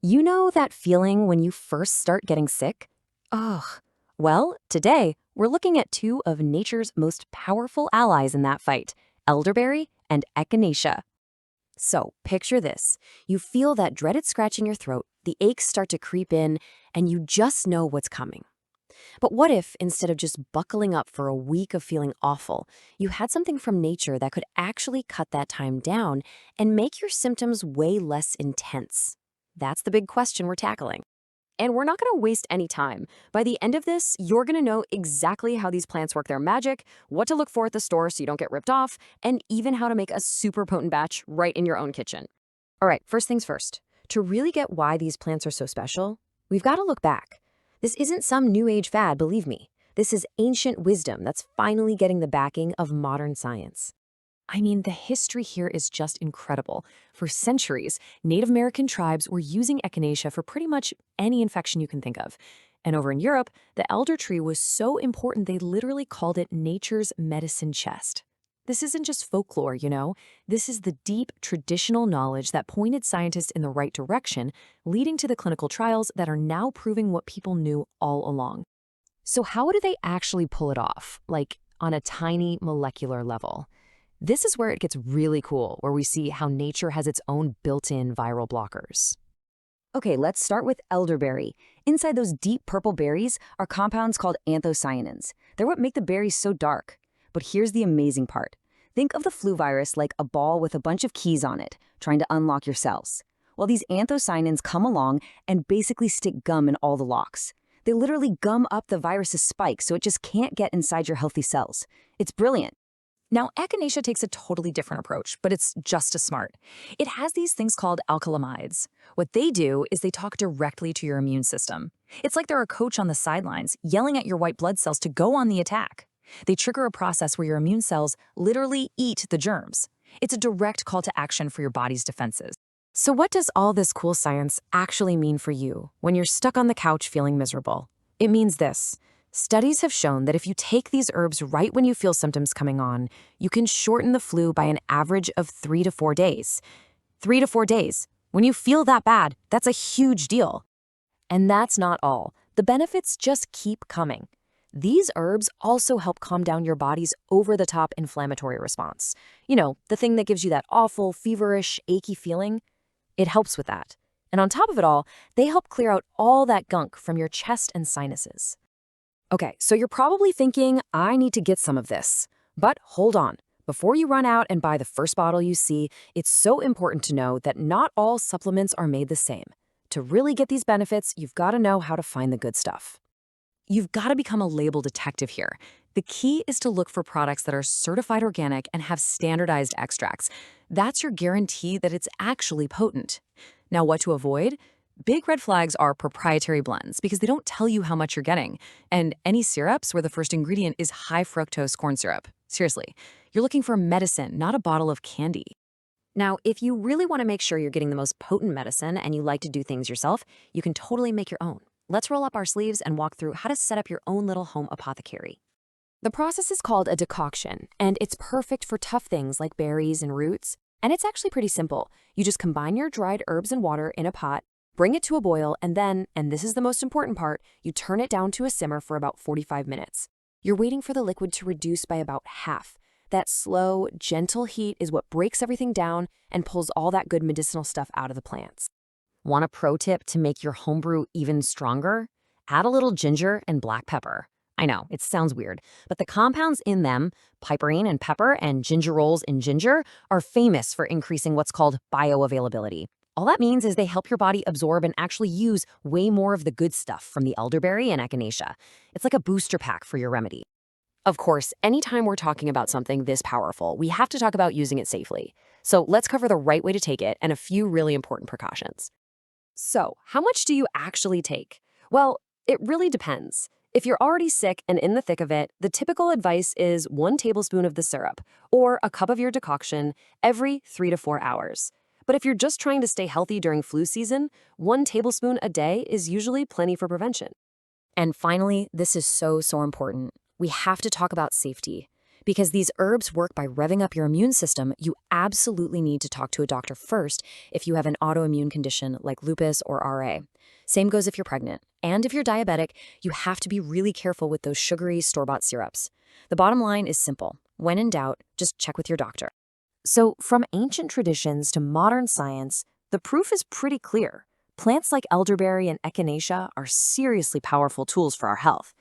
You know that feeling when you first start getting sick? Ugh. Well, today we're looking at two of nature's most powerful allies in that fight, elderberry and echinacea. So, picture this. You feel that dreaded scratch in your throat, the aches start to creep in, and you just know what's coming. But what if, instead of just buckling up for a week of feeling awful, you had something from nature that could actually cut that time down and make your symptoms way less intense? That's the big question we're tackling. And we're not going to waste any time. By the end of this, you're going to know exactly how these plants work their magic, what to look for at the store so you don't get ripped off, and even how to make a super potent batch right in your own kitchen. All right, first things first. To really get why these plants are so special, we've got to look back. This isn't some new age fad, believe me. This is ancient wisdom that's finally getting the backing of modern science. I mean, the history here is just incredible. For centuries, Native American tribes were using echinacea for pretty much any infection you can think of. And over in Europe, the elder tree was so important they literally called it nature's medicine chest. This isn't just folklore, you know. This is the deep traditional knowledge that pointed scientists in the right direction, leading to the clinical trials that are now proving what people knew all along. So how do they actually pull it off, like on a tiny molecular level? This is where it gets really cool, where we see how nature has its own built-in viral blockers. Okay, let's start with elderberry. Inside those deep purple berries are compounds called anthocyanins. They're what make the berries so dark. But here's the amazing part. Think of the flu virus like a ball with a bunch of keys on it, trying to unlock your cells. Well, these anthocyanins come along and basically stick gum in all the locks. They literally gum up the virus's spike so it just can't get inside your healthy cells. It's brilliant. Now, echinacea takes a totally different approach, but it's just as smart. It has these things called alkalomides. What they do is they talk directly to your immune system. It's like they're a coach on the sidelines, yelling at your white blood cells to go on the attack. They trigger a process where your immune cells literally eat the germs. It's a direct call to action for your body's defenses. So what does all this cool science actually mean for you when you're stuck on the couch feeling miserable? It means this. Studies have shown that if you take these herbs right when you feel symptoms coming on, you can shorten the flu by an average of 3 to 4 days. 3 to 4 days. When you feel that bad, that's a huge deal. And that's not all. The benefits just keep coming. These herbs also help calm down your body's over-the-top inflammatory response. You know, the thing that gives you that awful, feverish, achy feeling. It helps with that. And on top of it all, they help clear out all that gunk from your chest and sinuses. Okay, so you're probably thinking, I need to get some of this. But hold on. Before you run out and buy the first bottle you see, it's so important to know that not all supplements are made the same. To really get these benefits, you've got to know how to find the good stuff. You've got to become a label detective here. The key is to look for products that are certified organic and have standardized extracts. That's your guarantee that it's actually potent. Now, what to avoid? Big red flags are proprietary blends because they don't tell you how much you're getting. And any syrups where the first ingredient is high fructose corn syrup. Seriously, you're looking for medicine, not a bottle of candy. Now, if you really want to make sure you're getting the most potent medicine and you like to do things yourself, you can totally make your own. Let's roll up our sleeves and walk through how to set up your own little home apothecary. The process is called a decoction, and it's perfect for tough things like berries and roots. And it's actually pretty simple. You just combine your dried herbs and water in a pot, bring it to a boil, and then, and this is the most important part, you turn it down to a simmer for about 45 minutes. You're waiting for the liquid to reduce by about half. That slow, gentle heat is what breaks everything down and pulls all that good medicinal stuff out of the plants. Want a pro tip to make your homebrew even stronger? Add a little ginger and black pepper. I know, it sounds weird, but the compounds in them, piperine and pepper and gingerols in ginger, are famous for increasing what's called bioavailability. All that means is they help your body absorb and actually use way more of the good stuff from the elderberry and echinacea. It's like a booster pack for your remedy. Of course, anytime we're talking about something this powerful, we have to talk about using it safely. So let's cover the right way to take it and a few really important precautions. So, how much do you actually take? Well, it really depends. If you're already sick and in the thick of it, the typical advice is 1 tablespoon of the syrup or a cup of your decoction every 3 to 4 hours. But if you're just trying to stay healthy during flu season, 1 tablespoon a day is usually plenty for prevention. And finally, this is so important. We have to talk about safety. Because these herbs work by revving up your immune system, you absolutely need to talk to a doctor first if you have an autoimmune condition like lupus or RA. Same goes if you're pregnant. And if you're diabetic, you have to be really careful with those sugary store-bought syrups. The bottom line is simple. When in doubt, just check with your doctor. So, from ancient traditions to modern science, the proof is pretty clear. Plants like elderberry and echinacea are seriously powerful tools for our health.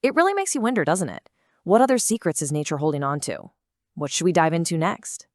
It really makes you wonder, doesn't it? What other secrets is nature holding on to? What should we dive into next?